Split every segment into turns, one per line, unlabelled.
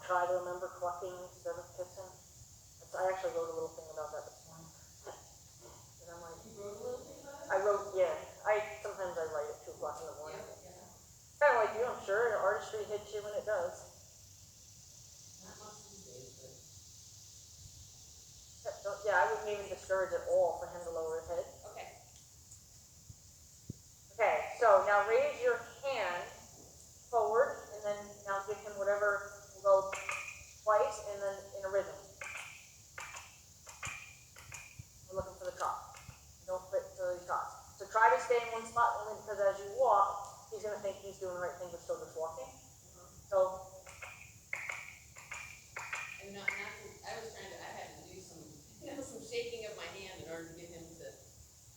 try to remember clucking instead of kissing. I actually wrote a little thing about that this morning. And I'm like,
you wrote a little thing about it?
I wrote, yeah. Sometimes I write at 2 o'clock in the morning.
Yeah.
Kind of like you, I'm sure. Artistry hits you when it does.
Not much these days, but.
Yeah, I wouldn't even discourage at all for him to lower his head.
Okay.
Okay, so now raise your hand forward, and then now give him whatever will go twice, and then in a rhythm. We're looking for the trot. Don't quit until he trots. So try to stay in one spot only because as you walk, he's going to think he's doing the right thing, but still just walking. So.
And I was trying to, I had to do some shaking of my hand in order to get him to.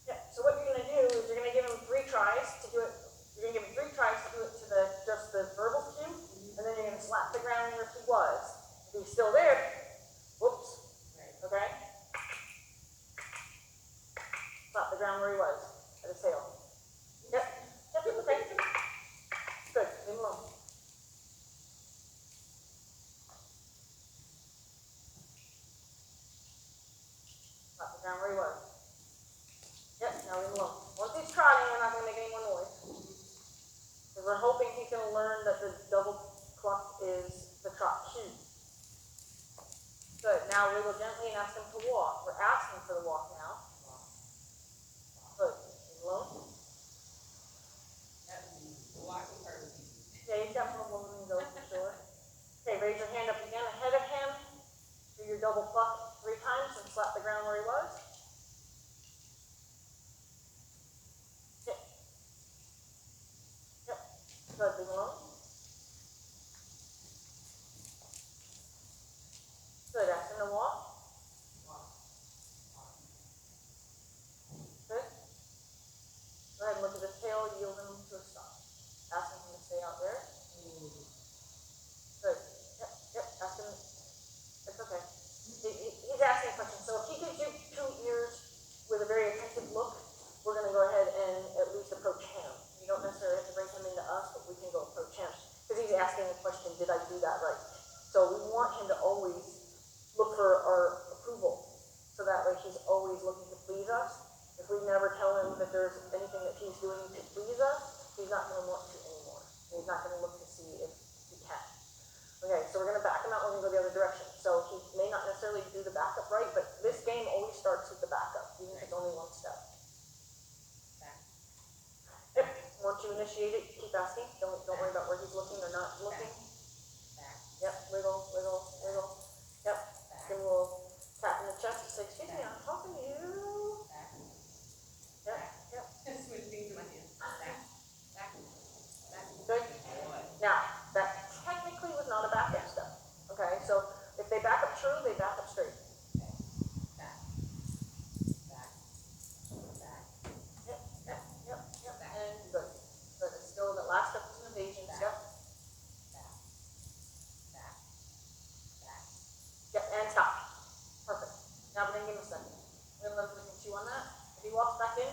Yeah, so what you're going to do is you're going to give him 3 tries to do it. You're going to give him 3 tries to do it to just the verbal cue, and then you're going to slap the ground where he was. If he's still there, whoops,
Right.
okay? Slap the ground where he was, at his tail. Yep, okay. Good, leave him alone. Slap the ground where he was. Yep, now leave him alone. Once he's trotting, we're not going to make any more noise. Because we're hoping he's going to learn that the double cluck is the trot cue. Good, now wiggle gently and ask him to walk. We're asking for the walk now. Good, leave him alone.
That was easy. The walking part was easy.
Yeah, you've got more women go for sure. Okay, raise your hand up again ahead of him. Do your double cluck 3 times and slap the ground where he was. Yep. Yep. Good, leave him alone. Good, ask him to walk. Good. Go ahead and look at his tail, yield him to a stop. Asking him to stay out there. Good. Yep, ask him. It's okay. He's asking a question. So if he gives you 2 ears with a very attentive look, we're going to go ahead and at least approach him. You don't necessarily have to bring him into us, but we can go approach him. Because he's asking a question, did I do that right? So we want him to always look for our approval. So that way he's always looking to please us. If we never tell him that there's anything that he's doing to please us, he's not going to want to anymore. He's not going to look to see if he can. Okay, so we're going to back him out when we go the other direction. So he may not necessarily do the backup right, but this game always starts with the backup, even if it's only 1 step.
Back.
Yep. Once you initiate it, keep asking. Don't worry about where he's looking or not looking.
Back.
Yep, wiggle, wiggle, wiggle. Yep.
Back.
Then we'll tap in the chest and say, excuse me, I'm talking to you.
Back.
Yep,
Back.
yep.
Switch things in my hand. Back. Back. Back.
Good.
Boy.
Now, that technically was not a backup step. Okay, so if they back up true, they back up straight.
Okay. Back. Back. Back.
Yep, yep, yep, yep.
Back.
And good. Good. It's still the last step is an evasion step.
Back. Back. Back.
Yep, and stop. Perfect. Now we're going to give him a second. We're going to let him chew on that. If he walks back in,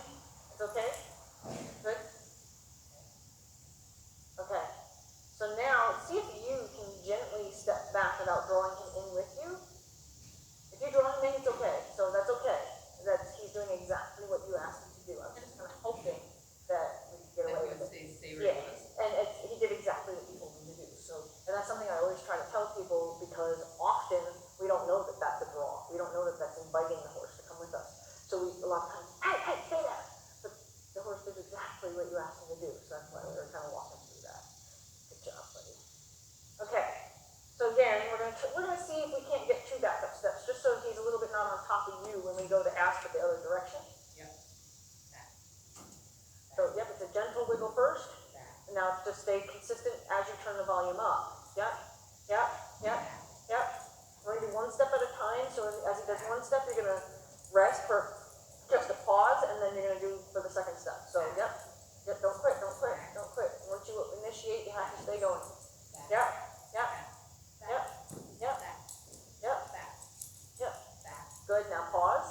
it's okay. Good. Okay. So now, see if you can gently step back without drawing him in with you. If you draw him in, it's okay. So that's okay. He's doing exactly what you asked him to do. I'm just kind of hoping that we can get away with it.
Stay right with us.
And he did exactly what you told him to do. So, and that's something I always try to tell people because often we don't know that that's a draw. We don't know that that's inviting the horse to come with us. So a lot of times, hey, stay there. But the horse did exactly what you asked him to do. So that's why we were kind of walking through that. Good job, buddy. Okay. So again, we're gonna see if we can't get 2 backup steps, just so he's a little bit not on top of you when we go to ask for the other direction.
Yep. Back.
So yep, it's a gentle wiggle first.
Back.
And now just stay consistent as you turn the volume up. Yep, yep, yep, yep. We're gonna do 1 step at a time. So as he does 1 step, you're gonna rest for just a pause, and then you're gonna do for the second step. So yep, yep. Don't quit, don't quit, don't quit. Once you initiate, you have to stay going. Yep, yep, yep, yep, yep, yep. Good. Now pause.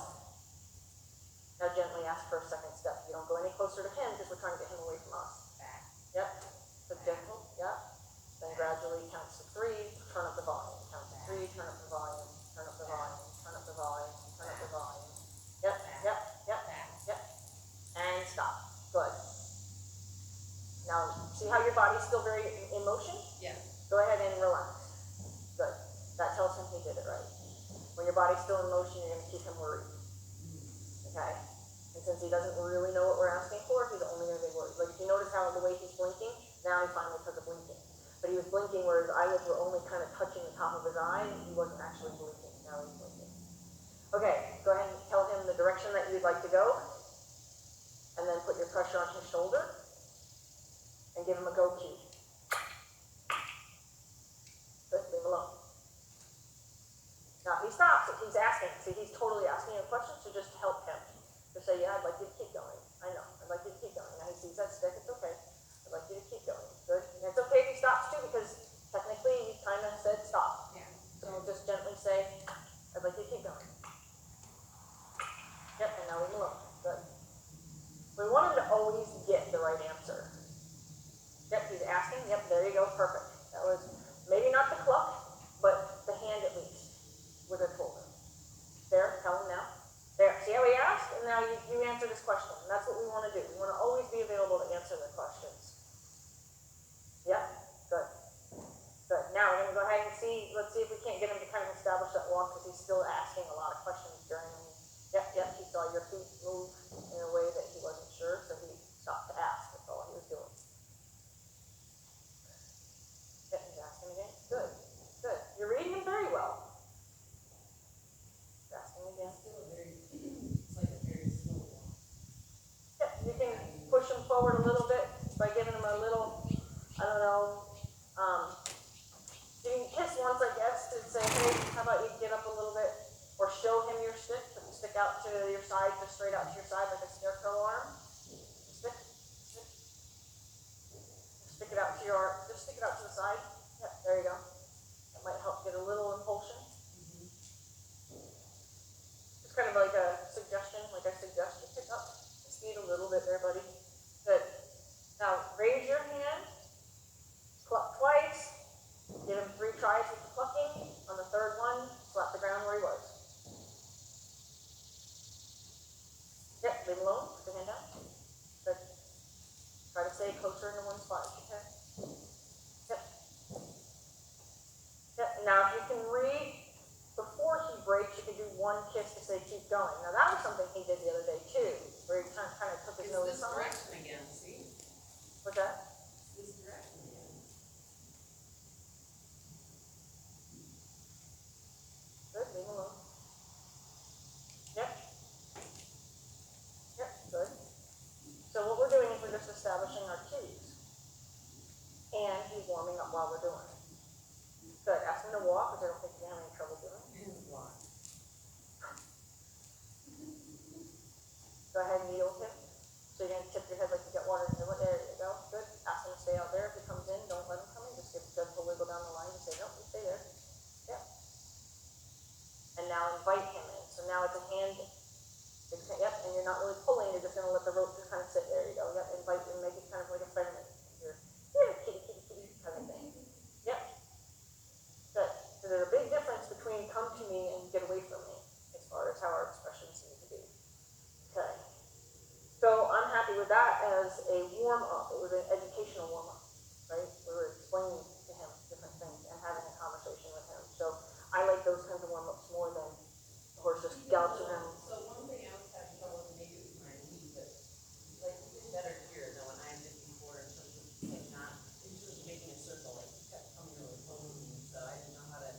Now gently ask for a second step. You don't go any closer to him because we're trying to get him away from us. Yep. So gentle. Yep. Then gradually. gradually counts to 3, turn up the volume. Count to 3, turn up the volume, turn up the volume, turn up the volume, turn up the volume. Yep, yep, yep, yep. And stop. Good. Now, see how your body's still very in motion?
Yeah.
Go ahead and relax. Good. That tells him he did it right. When your body's still in motion, you're going to keep him worried. Okay? And since he doesn't really know what we're asking for, he's only going to be worried. Like, if you notice how the way he's blinking, now he finally took a blinking. But he was blinking where his eyelids were only kind of touching the top of his eye, and he wasn't actually blinking. Now he's blinking. Okay, go ahead and tell him the direction that you'd like to go, and then put your pressure on his shoulder, and give him a go cue. Good, leave him alone. Now, if he stops, if he's asking, see, he's totally asking you a question, so just help him. Just say, yeah, I'd like you to keep going. I know, I'd like you to keep going. Now he sees that stick, it's okay. I'd like you to keep going. Good. And it's okay if he stops too, because technically he kind of said stop.
Yeah.
So we'll just gently say, I'd like you to keep going. Yep, and now leave him alone. Good. We want him to always get the right answer. Yep, he's asking. Yep, there you go. Perfect. That was maybe not the cluck, but the hand at least with a shoulder. There, tell him now. There, see how he asked? And now you answer this question. And that's what we want to do. We want to always be available to answer the questions. Yep, good. Good. Now we're going to go ahead and see, let's see if we can't get him to kind of establish that walk, because he's still asking a lot of questions during the Yep, he saw your feet move in a way that he wasn't sure, so he stopped to ask. That's all he was doing. Yep, he's asking again. Good, good. You're reading him very well. He's asking again.
It's like a very slow walk.
Yep, you can push him forward a little bit by giving him a little, I don't know, you can kiss once, I guess, to say, hey, how about you get up a little bit? Or show him your stick, put the stick out to your side, just straight out to your side like a scarecrow arm. Stick, stick. Stick it out to your arm, just stick it out to the side. Yep, there you go. That might help get a little impulsion. Just kind of like a suggestion, like I suggest you pick up the speed a little bit there, buddy. Good. Now, raise your hand, cluck twice, give him 3 tries with the clucking. On the 3rd one, slap the ground where he was. Yep, leave him alone, put your hand down. Good. Try to stay closer into one spot, okay? Yep. Yep, now if you can read, before he breaks, you can do 1 kiss to say keep going. Now that was something he did the other day too, where he kind of took his nose
It's this
on.
direction again, see?
What's that?
This direction again.
Good, leave him alone. Yep. Yep, good. So what we're doing is we're just establishing our cues. And he's warming up while we're doing it. Good, ask him to walk, because I don't think you're having any trouble doing it.
Walk.
Go ahead and kneel him. So you're going to tip your head like you got water in your There you go. Good. Ask him to stay out there. If he comes in, don't let him come in. Just give a gentle wiggle down the line and say, nope, you stay there. Yep. And now invite him in. So now it's a hand. Yep, and you're not really pulling. You're just going to let the rope just kind of sit. There you go. Yep, invite him. Make it kind of like a friendly. You're kitty, kitty, kitty kind of thing. Yep. Good. So there's a big difference between come to me and get away from me as far as how our expressions need to be. Okay. So I'm happy with that as a warm-up. It was an educational warm-up, right? We were explaining to him different things and having a conversation with him. So I like those kinds of warm-ups more than the horse just galloping around.
So one thing I was having trouble with, maybe it was my knee, but like you did better here than when I did before in terms of like not, in terms of making a circle, like you kept coming really close to me, so I didn't know how to,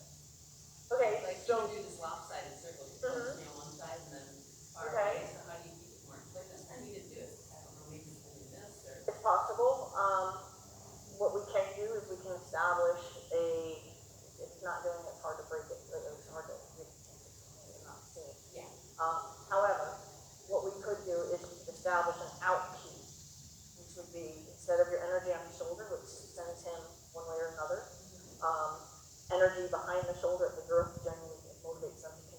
Okay,
like
so
you do this lopsided circle, you push me on one side and then far
Okay.
away, so how do you keep it more, like this time you didn't do it, I don't know, maybe it's only this or.
it's possible. What we can do is we can establish a, it's not doing it, it's hard to break it, it's hard to, you're not seeing it.
Yeah.
However, what we could do is establish an out key, which would be instead of your energy on the shoulder, which sends him one way or another, energy behind the shoulder at the girth generally motivates them to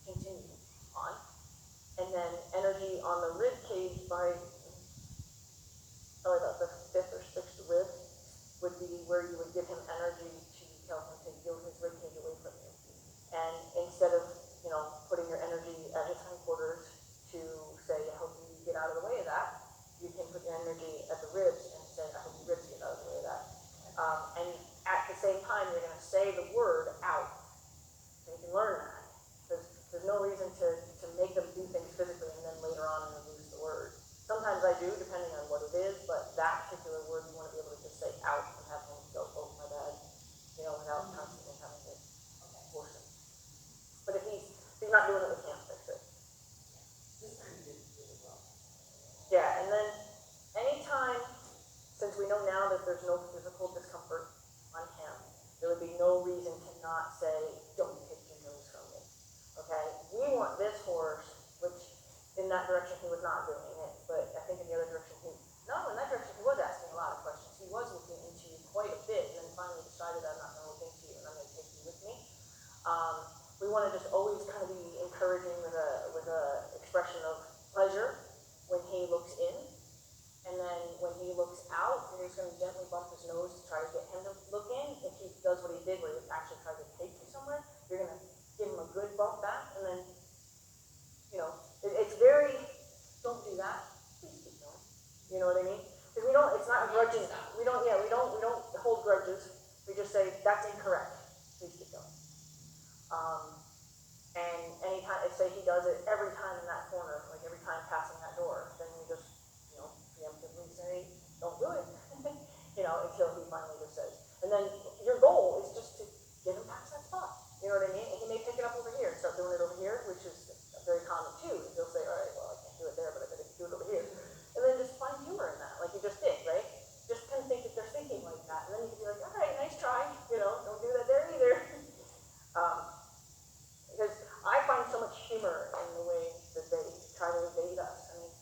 continue on. And then energy on the rib cage by probably about the 5th or 6th rib would be where you would give give him energy to tell him to give his ribcage away from you. And instead of, putting your energy at his hindquarters to say, I hope you get out of the way of that, you can put your energy at the ribs and say, I hope your ribs get out of the way of that. And at the same time, you're going to say the word out. So you can learn that. Because there's no reason to make them do things physically and then later on lose the word. Sometimes I do, depending on what it is, but that particular word you want to be able to just say out and have him go, oh my bad, without constantly having to force him. But if he's not doing it, we can't fix it.
This time you did really well.
Yeah, and then anytime, since we know now that there's no physical discomfort on him, there would be no reason to not say, don't take your nose from me. Okay? We want this horse, which in that direction he was not doing it, but I think in the other direction in that direction he was asking a lot of questions. He was looking into you quite a bit and then finally decided I'm not going to look into you and I'm going to take you with me. We want to just always kind of be encouraging with a expression of pleasure when he looks in. And then when he looks out, you're just going to gently bump his nose to try to get him to look in. If he does what he did, where he actually tried to take you somewhere, you're going to give him a good bump back. And then, it's very, don't do that. Please keep going. You know what I mean? Because it's not a grudging. We don't hold grudges. We just say, that's incorrect. Please keep going. And anytime, say he does it every time in that corner, like every time passing that door, then we just, preemptively say, don't do it, until he finally just says. And then your goal is just to get him past that spot. You know what I mean? And he may pick it up over here and start doing it over here, which is very common too. And he'll say, all right, well, I can't do it there, but I better do it over here. And then just find humor in that, like you just did, right? Just kind of think that they're thinking like that. And then you can be like, all right, nice try. Don't do that there either. Because I find so much humor in the way that they try to evade us. I mean,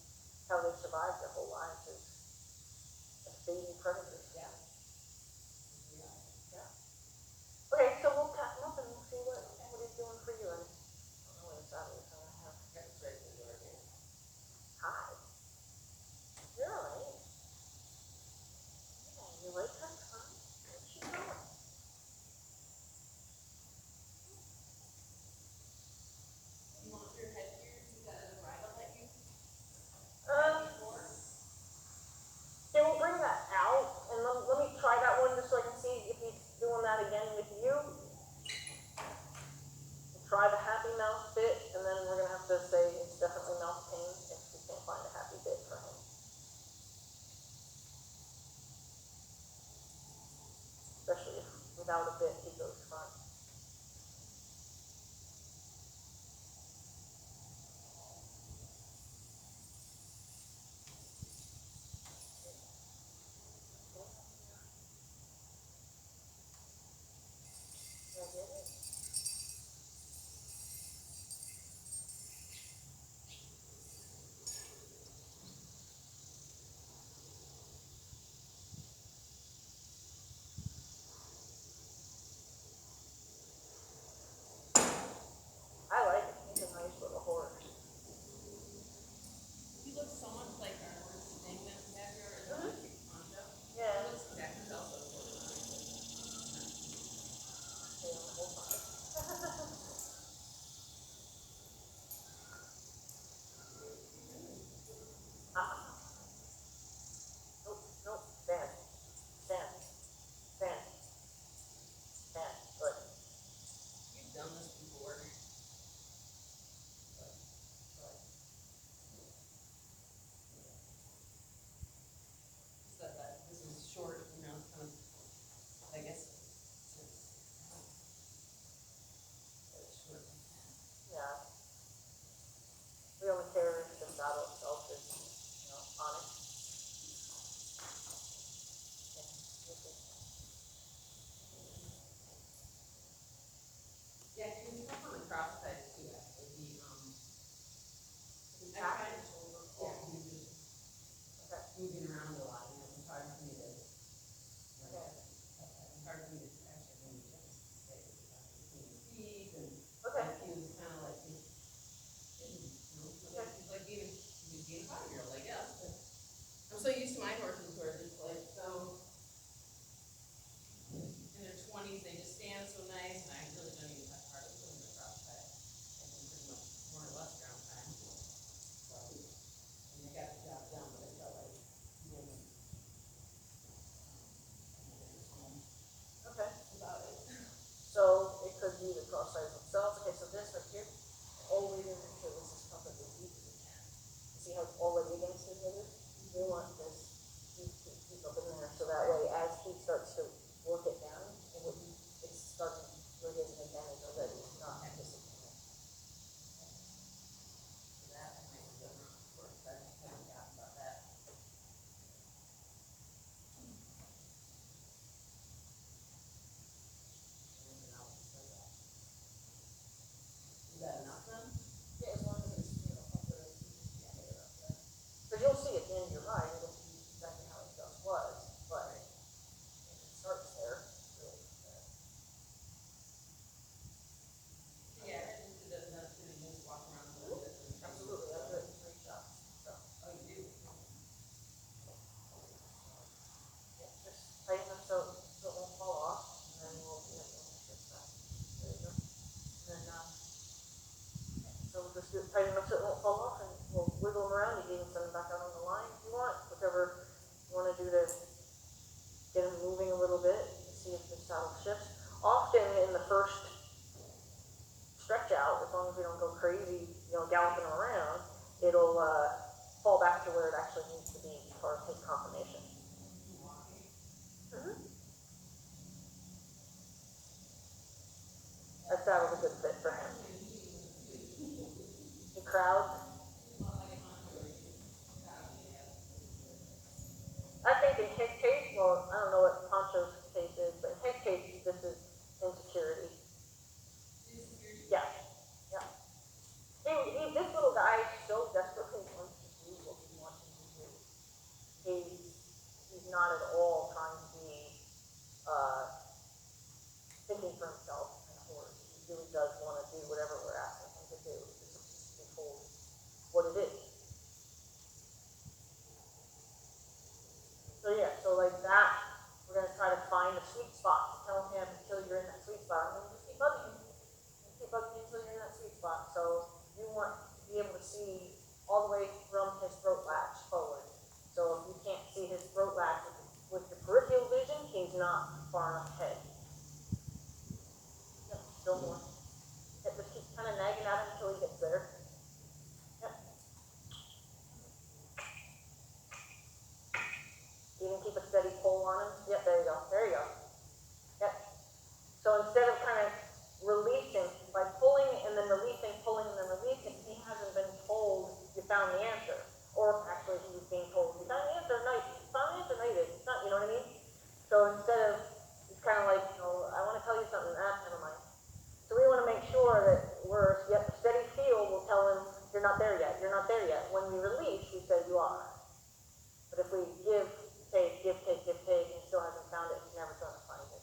how they've survived their whole lives is evading predators.
Yeah.
Yeah. Okay, so we'll tap him up and we'll see what he's doing for you. And I don't know what exactly he's going to have.
That's right in the door again.
Hi. You're all right. Yeah, you like her? Huh? Where's she going?
You want your head here? You got a bridle that you before?
Okay, we'll bring that out, and let me try that one just so I can see if he's doing that again with you. We'll try the happy mouth bit, and then we're going to have to say it's definitely mouth pain if we can't find a happy bit for him. Especially if without a bit he goes front. tight enough so it won't fall off, and we'll wiggle them around. You can even send them back out on the line if you want, whatever you want to do to get them moving a little bit, see if the saddle shifts. Often in the first stretch out, as long as we don't go crazy, galloping around, it'll fall back to where it actually needs to be as far as his confirmation. Mm-hmm. That saddle's a good fit for him. The crowd. I think in his case, well, I don't know what Poncho's case is, but in his case, this is insecurity. Yeah, yeah. This little guy so desperately wants to do what we want him to do. He's not at all trying to be thinking for himself and horse. He really does want to do whatever we're asking him to do. He's just to be told what it is. So yeah, so like that, we're going to try to find a sweet spot. Tell him until you're in that sweet spot. And then just keep bugging him. Keep bugging him until you're in that sweet spot. So you want to be able to see all the way from his throat latch forward. So if you can't see his throat latch with your peripheral vision, he's not far enough ahead. Yep, still more. Yep, just keep kind of nagging at him until he gets there. Yep. You can keep a steady pull on him. Yep, there you go. There you go. Yep. So instead of kind of releasing, by pulling and then releasing, pulling and then releasing, he hasn't been told you found the answer. Or actually he was being told, you found the answer? No, you found the answer? No, you didn't. It's not, you know what I mean? So instead of, it's kind of like, I want to tell you something, never mind. So we want to make sure that we're, steady feel will tell him, you're not there yet, you're not there yet. When we release, we say you are. But if we give, take, and he still hasn't found it, he's never going to find it.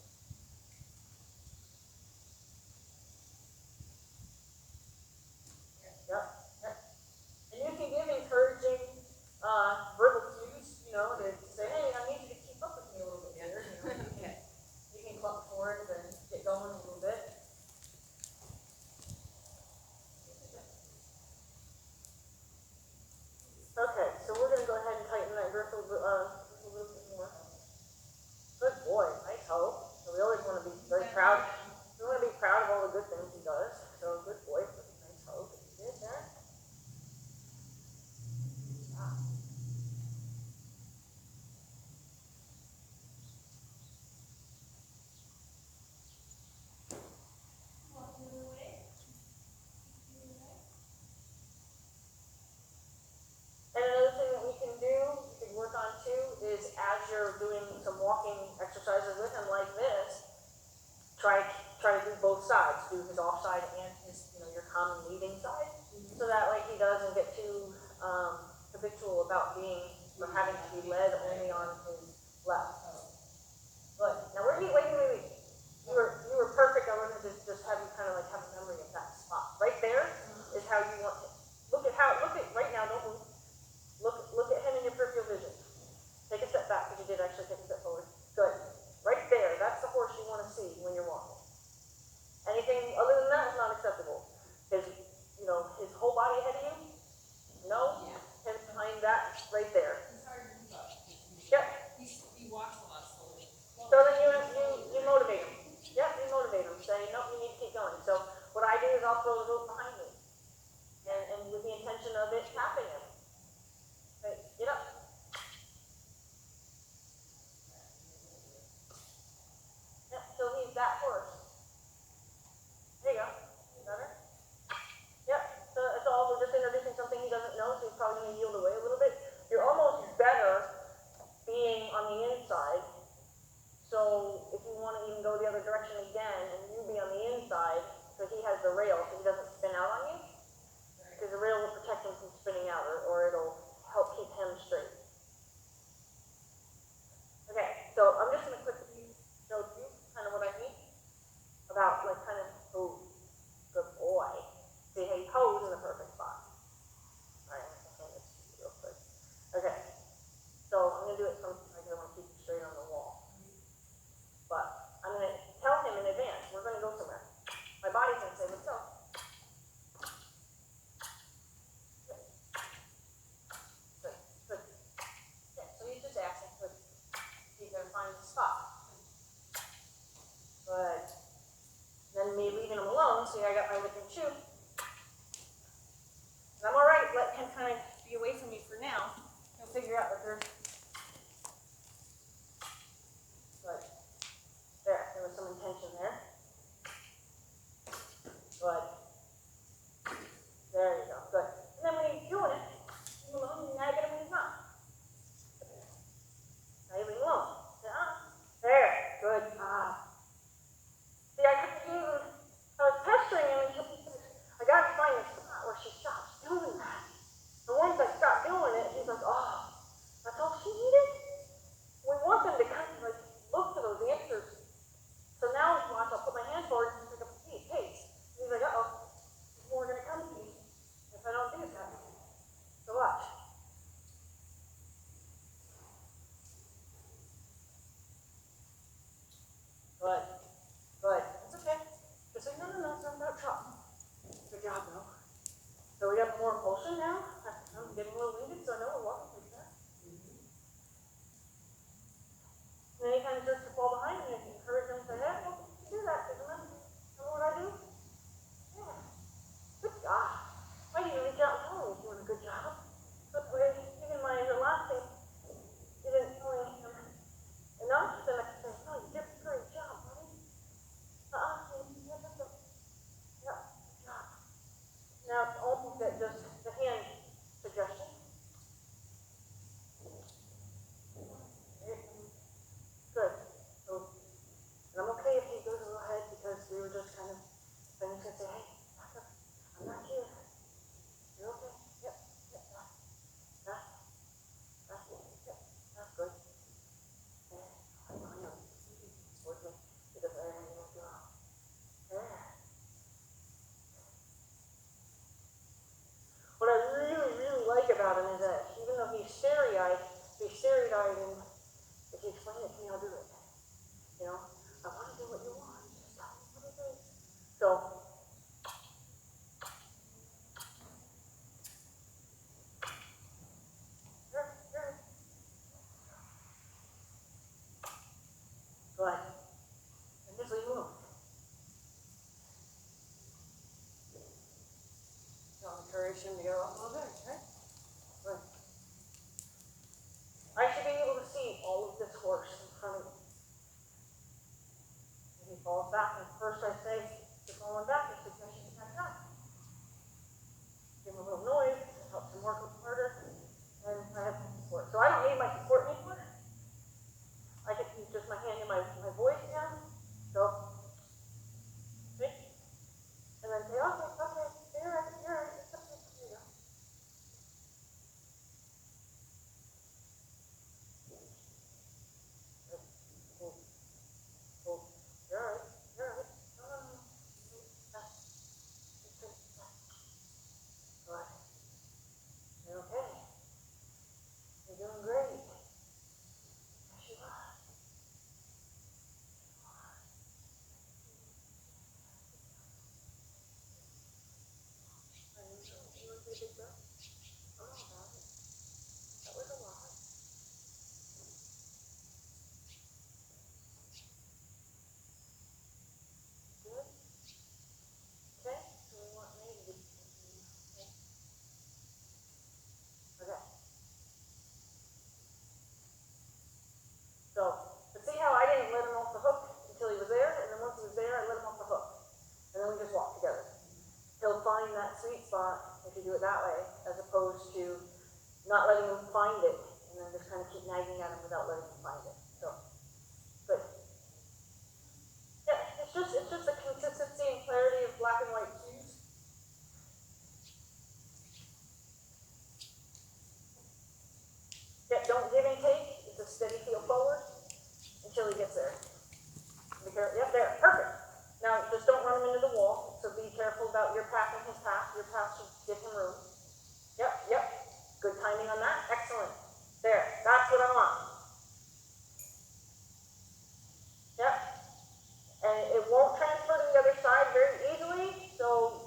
Yep. And you can give encouraging verbal cues, to say, hey, I need you to keep up with me a little bit here. You can cluck forward and get going a little bit. Okay, so we're going to go ahead and tighten that grip a little bit more. Good boy, nice hoe. So we always want to be very proud. We want to be proud of all the good things he does. So good boy, nice hoe that you did there. And another thing that we can do, we can work on too, is as you're doing some walking exercises with him like this, try to do both sides. Do his off side and his, your common leading side, so that like he doesn't get too habitual about being or having to be led only on his left. Good. Now wait. You were perfect. I wanted to just have you kind of like have a memory of that spot. Right there is how you want it. Look at right now, don't move. Look at him in your peripheral vision. Take a step back, because you did actually take a step forward. Good. Right there, that's the horse you want to see when you're walking. Anything other than that is not acceptable. His whole body ahead of you? No. Yeah. Him behind that, right there.
It's hard to keep up.
Yep.
He walks a lot slowly.
So then you motivate him. Yep, you motivate him. Say, no, you need to keep going. So what I do is I'll throw the rope behind me. And with the intention of it tapping him. Hey, get up. Yep, so he's that horse. There you go. Better? Yep, so that's all. We're just introducing something he doesn't know, so he's probably going to yield away a little bit. You're almost better being on the inside. So if you want to even go the other direction again, and you be on the inside, so he has the rail, so he doesn't spin out on you. Because the rail will protect him from spinning out, or it'll help keep him straight. Okay, so I'm just going to quickly show you kind of what I mean about like kind of, oh, good boy. See how he pose in the perfect spot. Alright, I'm going to hand this to you real quick. Okay, so I'm going to do it from, I want to keep it straight on the wall. But I'm going to tell him in advance, we're going to go somewhere. My body's going to say, let's go. See, I got my lick and chew. And I'm alright, let him kind of be away from me for now. He'll figure out that there's. Good. There was some intention there. Good. There you go. Good. And then when he's doing it, leave him alone, you nag at him when he's not. Now you leave him alone. There. Good. See, I was pestering him until he said, I gotta find a spot where she stops doing that. And once I stopped doing it, he's like, oh, that's all she needed? We want them to kind of like look for those answers. So now watch, I'll put my hand forward and pick up the piece. Hey. And he's like, uh-oh, there's more gonna come to me if I don't do that. So watch. Good. Good. That's okay. Just say, no, it's not about trouble. Good job, though. So we got more impulsion now. I'm getting a little winded, so I know we're walking pretty fast. And then he kind of starts to fall behind me and encourage him and say, hey, well, you do that, because remember what I do? Yeah. Good job. Why didn't you reach out and tell me you're doing a good job? But even the last thing, you didn't tell me enough, then I can say, no, you did a great job, buddy. Yeah, good job. Now it's almost at just the hand suggestion. Good. So, and I'm okay if he goes a little ahead because we were just kind of saying to say, hey, I'm not here. You're okay? Yep. That's good. I know. Towards me. Because I am going to go. There. What I really like about him is that even though he's starry-eyed and if you explain it to me, I'll do it. You know, I want to do what you want. Just tell me what it is. So, go ahead. And just leave him alone. I'll encourage him to go up a little bit, okay? Good. I should be able to see all of this horse in front of me. And he falls back, and first I say, you're falling back, it's suggestion to catch up. Give him a little noise, helps him work harder, and I have some support. So I don't need my support anymore. I can use just my hand and my voice now. So, see? And then say, okay, you're right, it's okay, there you go. Cool. You're right. No. Right. You're okay. You're doing great. Yes, you are. You want to take a big breath? I'm all about it. That was a lot. Good. Okay. So we want maybe to okay. Okay. So, but see how I didn't let him off the hook until he was there, and then once he was there, I let him off the hook. And then we just walked together. He'll find that sweet spot if you do it that way, as opposed to not letting him find it, and then just kind of keep nagging at him without letting him find it. So, good. Yeah, it's just the consistency and clarity of black and white cues. Yeah, don't give and take. It's a steady feel forward until he gets there. Be careful. Yep, there. Perfect. Now, just don't run him into the wall. So be careful about your path and his path. Your path should give him room. Yep. Good timing on that. Excellent. There. That's what I want. Yep. And it won't transfer to the other side very easily. So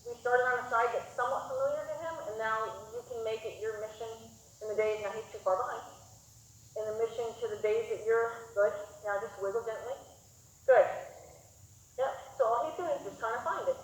we started on a side that's somewhat familiar to him, and now you can make it your mission in the days. Now he's too far behind. In the mission to the days that you're good. Now just wiggle gently. Good. Yep. So all he's doing is just trying to find it.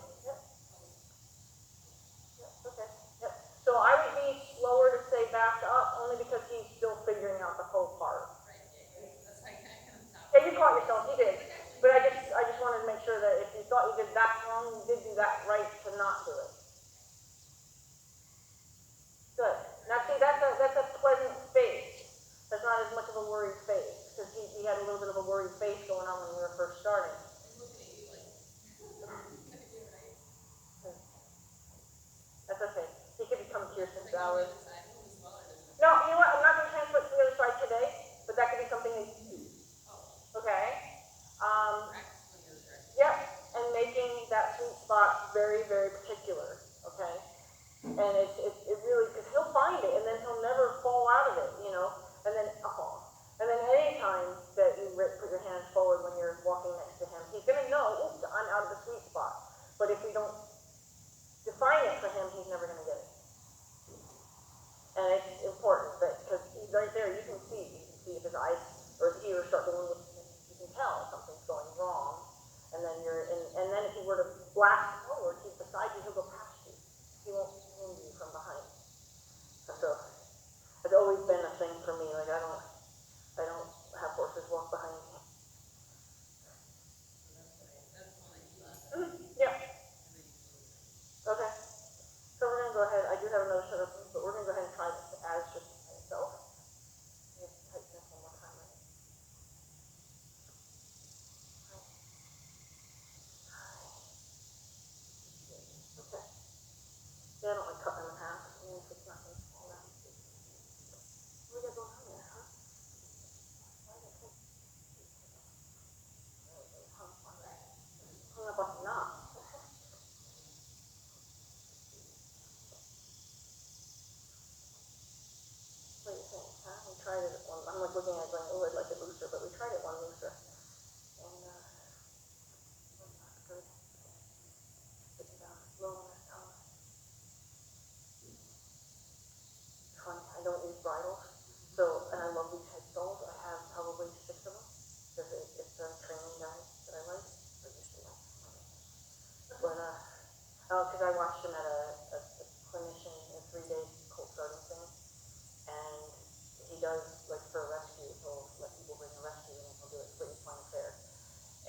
but if we don't define it for him, he's never going to get it. And it's important that, because right there, you can see if his eyes or his ears start going, you can tell something's going wrong. And then and then if you were to blast forward, he's beside you, he'll go past you. He won't wound you from behind. And so it's always been a thing for me. Like I don't have horses walk behind me. Yeah. Okay. So we're gonna go ahead. I do have another set of things, but we're gonna go ahead and try this as just myself. We have to type this one more time, right? Okay. Yeah, I don't like cutting them in half. Even if it's not gonna fall out. What we got going on there, huh? Hung up on the knot. What do you think, huh? We tried it one. I'm like looking at it going, oh, I'd like it looser, but we tried it one looser. And that's good. Put it down low on that tongue. Funny, I don't use bridles. So, and I love these headstalls. I have probably 6 of them. Because it's a training guide that I like. Or used to like. But, because I watched him at a clinician in 3 days cold starting thing. And he does, like for a rescue, he'll let people bring a rescue and he'll do it free, fun, fair.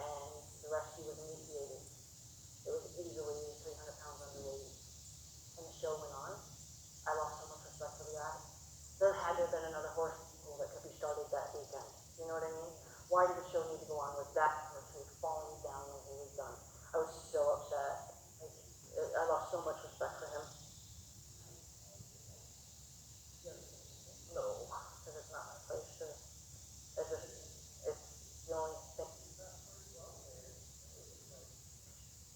And the rescue was initiated. It was easily 300 pounds underweight. And the show went on. I lost so much respect for the guy. There had to have been another horse school that could be started that weekend. You know what I mean? Why did the show need to go on with that person falling down when he was done? I was so upset. I lost so much respect for him. No, because it's not my place to. It's the only thing.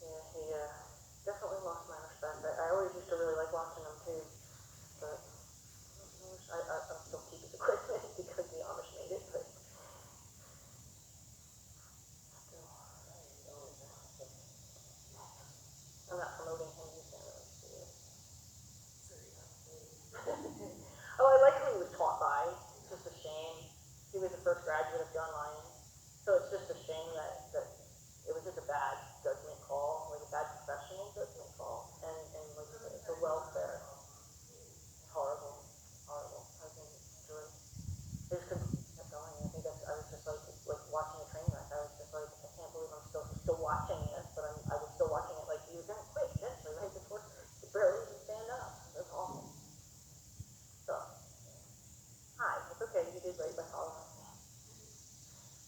Yeah, he definitely lost my respect. I always used to really like watching him too, but I'll still keep his equipment because the Amish made it, but still. I'm not promoting him, he's not really see it. Oh, I like who he was taught by. It's just a shame. He was the first graduate of John Lyons. So it's just a shame that it was just a bad judgment call, like a bad professional judgment call. And like the welfare. Horrible. Horrible. I didn't enjoy it. I just couldn't keep going. I think I was just like watching a train wreck. I was just like, I can't believe I'm still watching this, but I was still watching it like he was gonna quit eventually, right before he barely even stand up. It was awful. So hi, it's okay, you did right by following.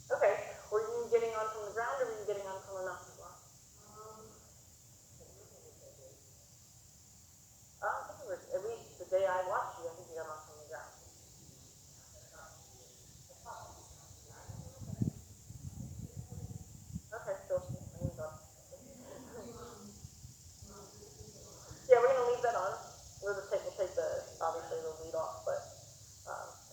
Okay. Were you getting on from the ground or were you getting on from the mountain block? I think it was at least the day I watched you, I think you got on from the ground. Okay, so yeah, we're gonna leave that on. We'll take the obviously the lead off, but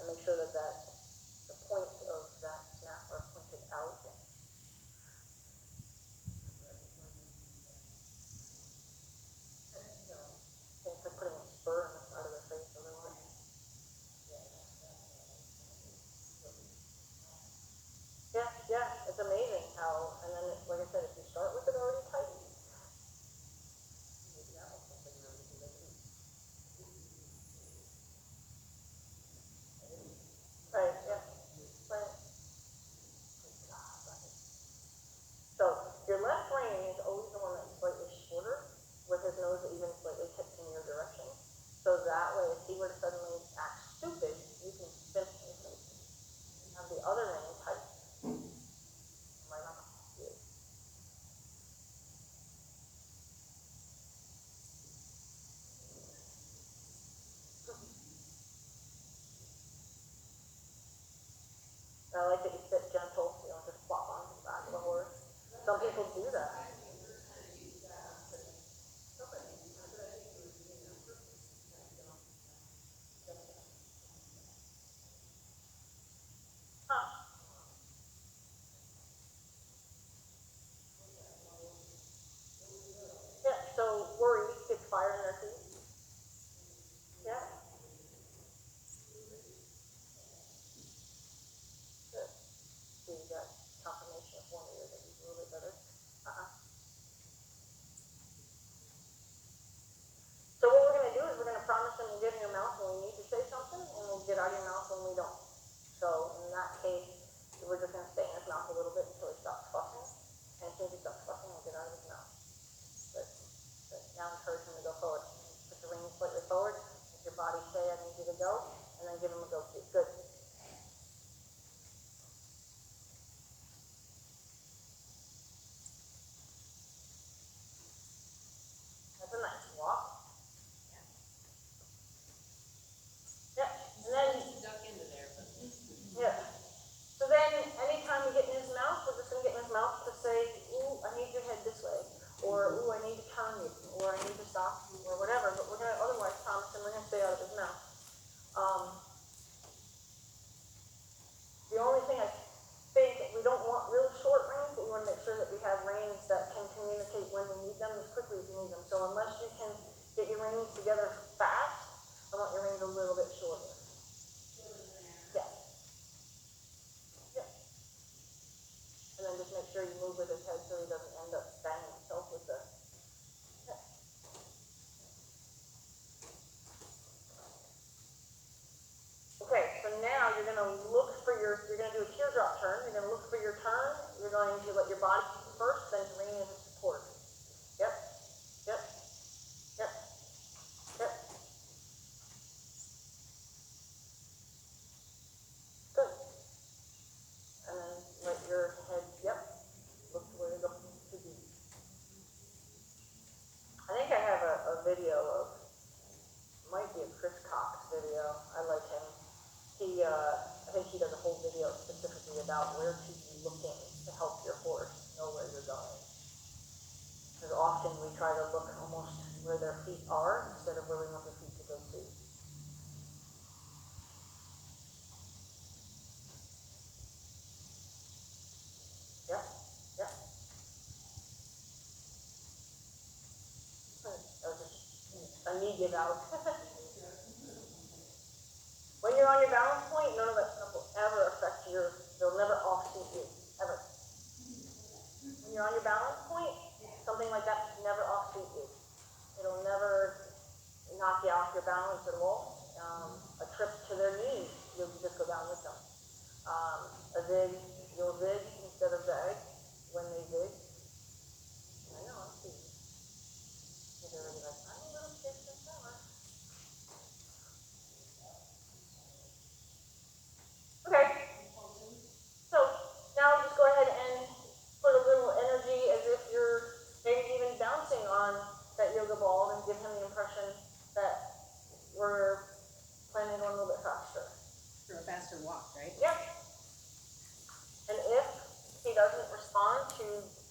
and make sure that the points of that snap are pointed out. It's like putting a spur in the side of their face otherwise. Yeah, yeah, it's amazing how, and then like I said, if you start with it already tight. Right, yeah. Right. So your left rein is always the one that's slightly shorter, with his nose even slightly tipped in your direction. So that way, if he were to suddenly act stupid, you can spin his face. Have the other rein tight. Right on you. And I like that you sit gentle, you don't just flop onto the back of the horse. Some people do that. Huh. knee give out. When you're on your balance point, none of that stuff will ever affect they'll never off-seat you, ever. When you're on your balance point, something like that can never off-seat you. It'll never knock you off your balance at all. A trip to their knees, you'll just go down with them. A zig, you'll zig instead of zag when they zig. I know, I'm seeing. They're already like, I'm a little kid this summer. Okay. So now just go ahead and put a little energy as if you're maybe even bouncing on that yoga ball and give him the impression that we're planning on a little bit faster.
For a faster walk, right?
Yep. And if he doesn't respond to,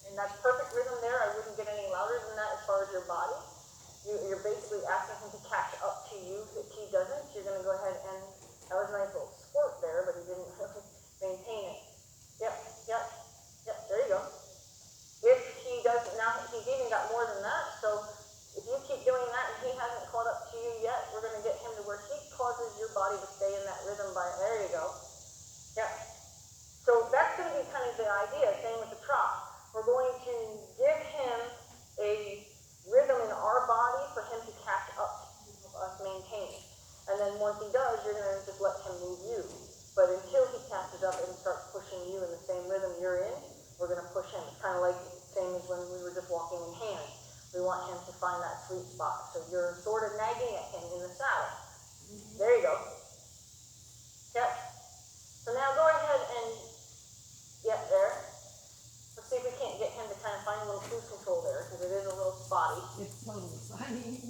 and that's perfect rhythm there, I wouldn't get any louder than that as far as your body. You're basically asking him to catch up to you. If he doesn't, you're going to go ahead and, that was a nice little squirt there, but he didn't really maintain it. Yep, yep, yep, there you go. If he doesn't, now he's even got more than that, so if you keep doing that and he hasn't caught up to you yet, we're going to get him to where he causes your body to stay in that rhythm there you go. Yep. So that's going to be kind of the idea, same with the trot. We're going to give him a rhythm in our body for him to catch up to us maintain. And then once he does, you're going to just let him move you. But until he catches up and starts pushing you in the same rhythm you're in, we're going to push him. It's kind of like the same as when we were just walking in hand. We want him to find that sweet spot. So you're sort of nagging at him in the saddle. There you go. Yep. So now go ahead and, yep, there. Let's see if we can't get him to kind of find a little cruise control there, because it is a little spotty.
It's totally funny.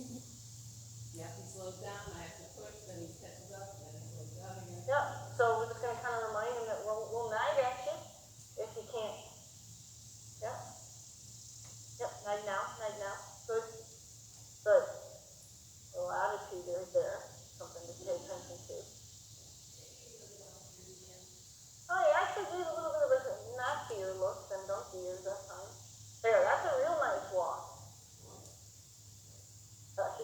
Yeah, he slows down, I have to push, then he catches up, then he slows down again.
Yep. So we're just going to kind of remind him that we'll nag at you if he can't. Yep. Yep, nag now. Good. Good. A little attitude right there. Something to pay attention to. Oh, he actually gave a little bit of a nastier look than donkey ears that time. There, that's a real nice walk.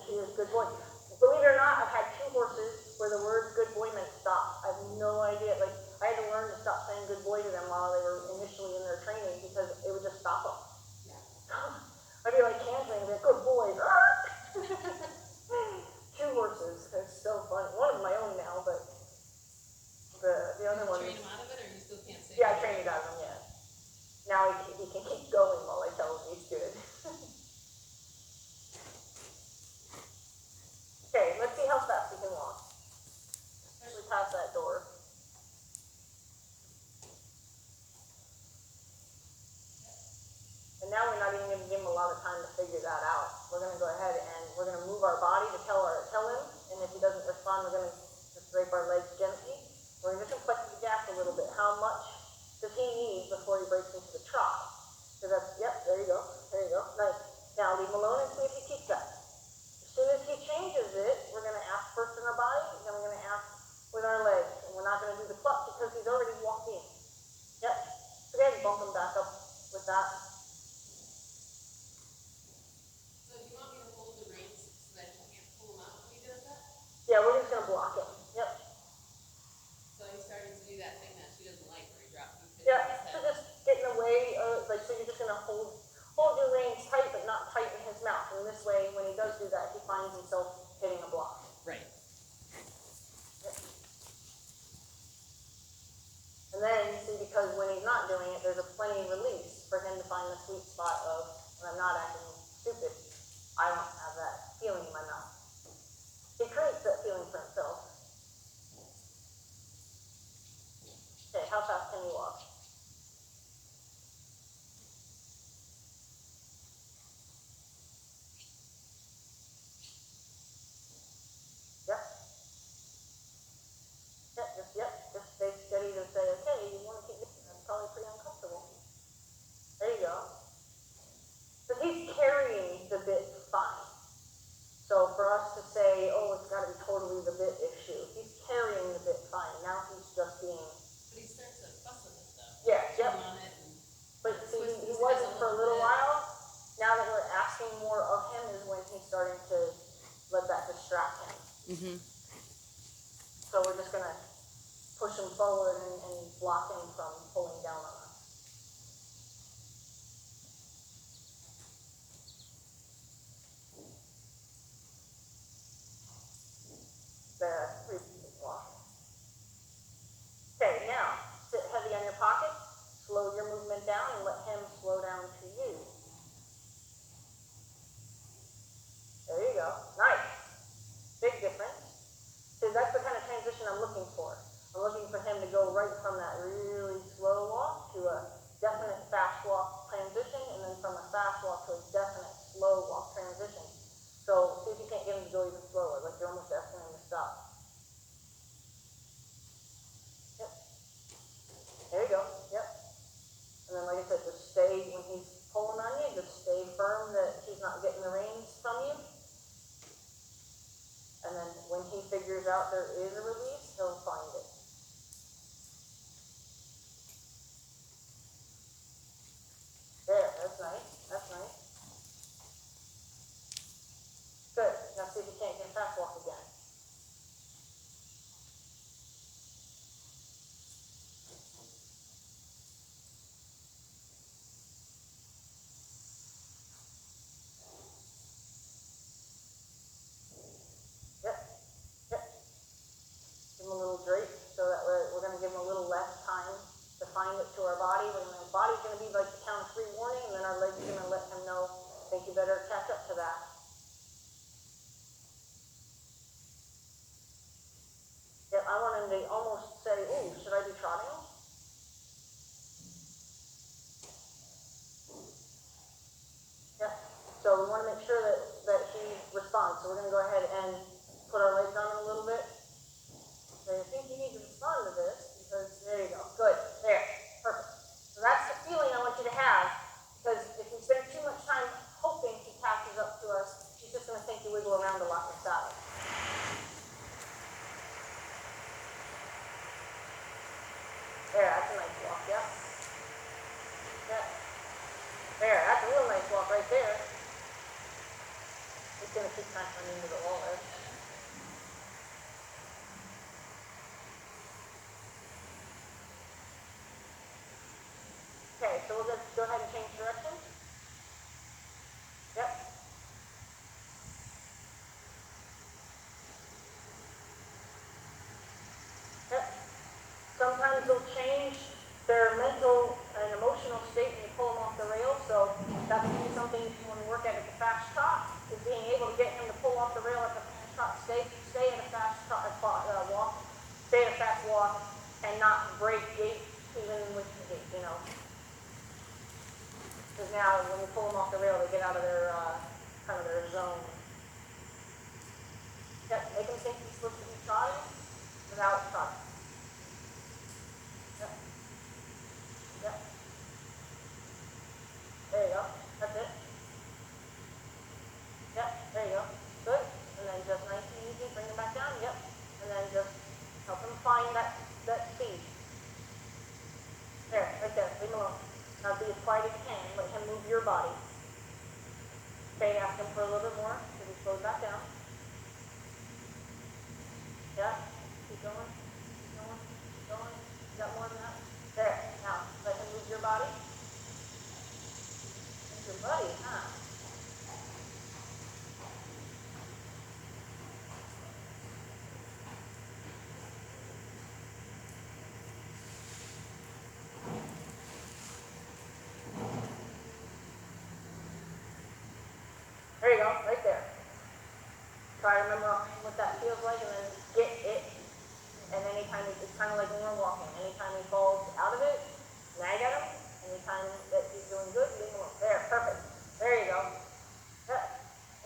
He is a good boy. Believe it or not, I've had 2 horses where the word good boy meant stop. I have no idea. Like, I had to learn to stop saying good boy to them while they were initially in their training because it would just stop them. Yeah. I'd be like cantering, and be like, good boy. 2 horses. It's so funny. One of my own now, but the other one.
Train him out of it, or you still can't say?
Yeah, I trained it out of him, yeah. Now he can keep going while I tell him he's good. Okay, let's see how fast he can walk. Especially past that door. And now we're not even going to give him a lot of time to figure that out. We're going to go ahead and we're going to move our body to tell him, and if he doesn't respond, we're going to just drape our legs gently. We're just going to flex the gas a little bit. How much does he need before he breaks into the trot? So that's, yep, there you go. Nice. Now leave him alone and see if he keeps that. As soon as he changes it, we're going to ask first in our body, and then we're going to ask with our legs. And we're not going to do the cluck because he's already walked in. Yep. So again, bump him back up with that.
So do you want me to hold the reins so that you can't pull him out when he does that?
Yeah, we're just going to block him. Yep.
So he's starting to do that thing that she doesn't like where he drops his
Yeah,
head.
so just get in the way, so you're just going to hold your reins tight, but not tight in his mouth. And this way, when he does do that, he finds himself hitting a block.
Right.
Yep. And then, see, because when he's not doing it, there's a plenty release for him to find the sweet spot of, when I'm not acting stupid, I don't have that feeling in my mouth. He creates that feeling for himself. Okay, how fast can you walk? Just stay steady and say, okay, you want to keep this, that's probably pretty uncomfortable. There you go. But he's carrying the bit fine. So we're just gonna push him forward and block him from pulling down on us. There, 3 feet block. Okay, now, sit heavy on your pocket, slow your movement down, and let him slow down to you. There you go. Nice. Big difference. See, that's the kind of transition I'm looking for. I'm looking for him to go right from that really slow walk to a definite fast walk transition, and then from a fast walk to a definite slow walk transition. So see if you can't get him to go even slower, like you're almost asking him to stop. Yep. There you go. Yep. And then, like I said, just stay, when he's pulling on you, just stay firm that he's not getting the reins from you. And then when he figures out there is a release, he'll find it. There, that's nice. That's nice. Good. Now see if you can't get fast walk again. Yep. Yep. Give him a little drape so that we're going to give him a little less time to find it to our body. Our body's going to be like the count of 3 warning, and then our legs are going to let him know, think you better catch up to that. Yep, I want him to almost say, ooh, should I be trotting? Yep. So we want to make sure that he responds. So we're going to go ahead and put our legs on him a little bit. So I think you need to respond to this, because there you go. Good. There. Perfect. So that's the feeling I want you to have, because if we spend too much time hoping he catches up to us, he's just going to think you wiggle around a lot inside. There, that's a nice walk, yep. Yep. There, that's a real nice walk right there. He's going to keep trying to run into the wall there. Okay, so we'll just go ahead and change direction. Yep. Yep. Sometimes they'll change their mental and emotional state when you pull them off the rail, so that can be something if you want to work at the fast trot, is being able to get him to pull off the rail at the fast trot, stay at a fast trot, walk, stay at a fast walk, and not break gait even with the gait, you know. Because now when you pull them off the rail, they get out of their, kind of their zone. Yep, make them think he's supposed to be trotting without trotting. Yep. Yep. There you go. That's it. Yep. There you go. Good. And then just nice and easy, bring them back down. Yep. And then just help them find that speed. There, right there. Leave him alone. Now be as quiet as you can. Let him move your body. Okay, ask him for a little bit more because he slows back down. Yeah. Keep going. Keep going. Keep going. You got more than that? There. Now, let him move your body. Move your body, huh? There you go, right there. Try to remember what that feels like and then get it. And anytime, it's kind of like when we're walking. Anytime he falls out of it, nag at him. Anytime that he's doing good, leave him alone. There, perfect. There you go. Yeah.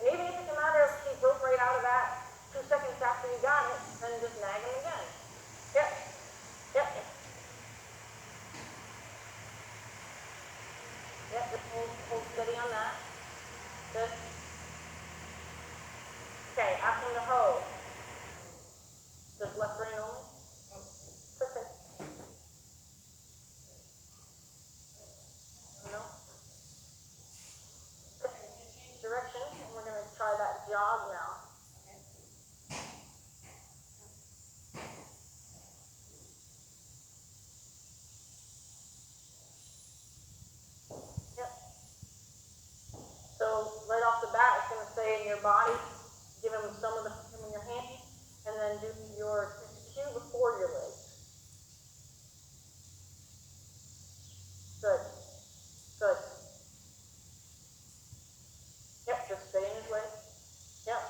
And even if it's a matter of he broke right out of that 2 seconds after you got it, then just nag him again. Yep. Yep. Yep, just hold steady on that. Good. Okay, ask him to hold. Just left brain only? Perfect. No? Okay, change direction, and we're going to try that jog now. your body, give him some of the freedom in your hand, and then do your cue before your leg. Good. Good. Yep, just stay in his way. Yep.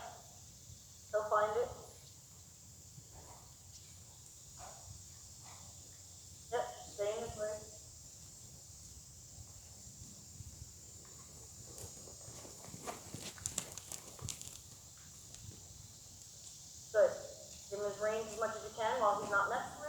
He'll find it. Yep, stay in his way. Good. Give him his range as much as you can while he's not messing with you.